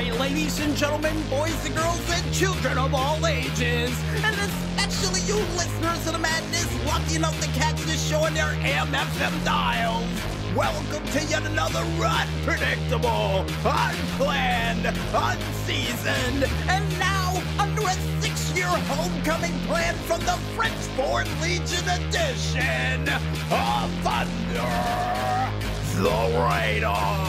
right, ladies and gentlemen, boys and girls, and children of all ages, and especially you listeners of the madness lucky enough to catch this show on their AM/FM dials. Welcome to yet another unpredictable, unplanned, unseasoned, and now under a 6-year homecoming plan from the French-born Legion edition of Thunder the Radar.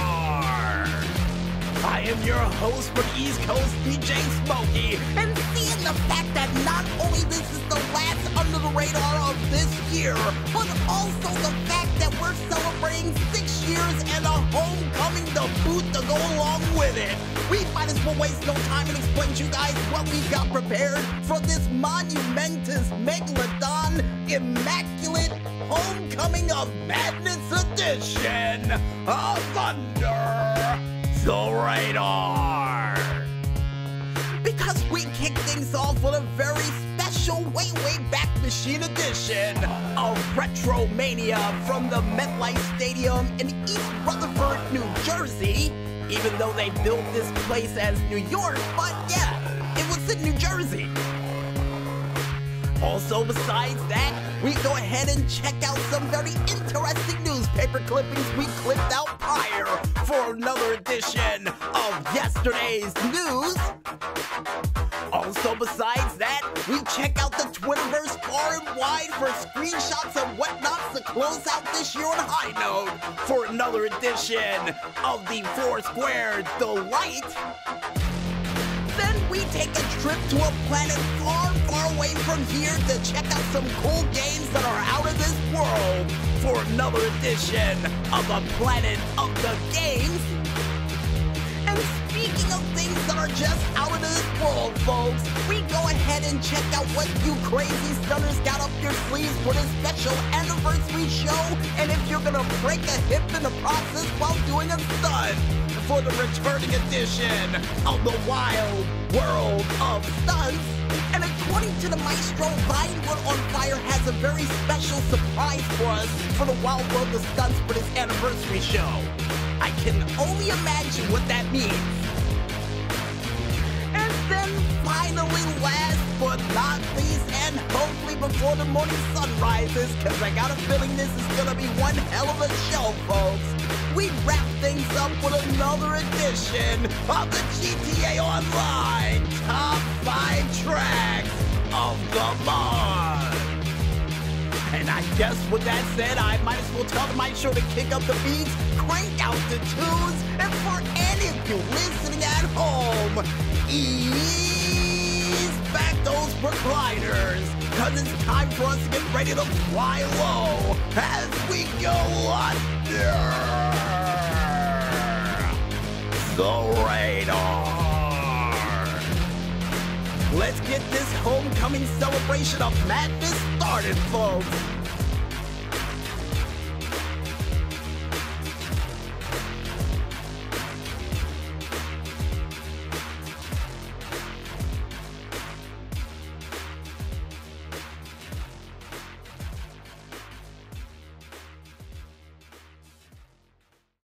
I am your host from East Coast, DJ Smokey, and seeing the fact that not only this is the last Under the Radar of this year, but also the fact that we're celebrating 6 years and a homecoming to boot to go along with it, we might as well waste no time and explain to you guys what we've got prepared for this monumentous megalodon immaculate homecoming of madness edition of Thunder the Radar. Because we kick things off with a very special way back machine edition of Retro Mania from the MetLife Stadium in East Rutherford, New Jersey. Even though they built this place as New York, but yeah, it was in New Jersey. Also, besides that, we go ahead and check out some very interesting newspaper clippings we clipped out prior for another edition of yesterday's news. Also, besides that, we check out the Twitterverse far and wide for screenshots and whatnots to close out this year on a high note for another edition of the Foursquare Delight. Then we take a trip to a planet far away from here to check out some cool games that are out of this world for another edition of the Planet of the Games. And speaking of things that are just out of this world, folks, we go ahead and check out what you crazy stunners got up your sleeves for this special anniversary show, and if you're gonna break a hip in the process while doing a stunt for the returning edition of the Wild World of Stunts. And according to the maestro, Vinewood on Fire has a very special surprise for us for the Wild World of Stunts for this anniversary show. I can only imagine what that means. And then finally, last but not least, and hopefully before the morning sun rises, because I got a feeling this is going to be one hell of a show, folks, we wrap things up with another edition of the GTA Online Top 5 Tracks of the Month. And I guess with that said, I might as well tell the maestro to kick up the beats, crank out the tunes, and for any of you listening at home, ease back those recliners, because it's time for us to get ready to fly low as we go under the radar. Let's get this homecoming celebration of madness started, folks.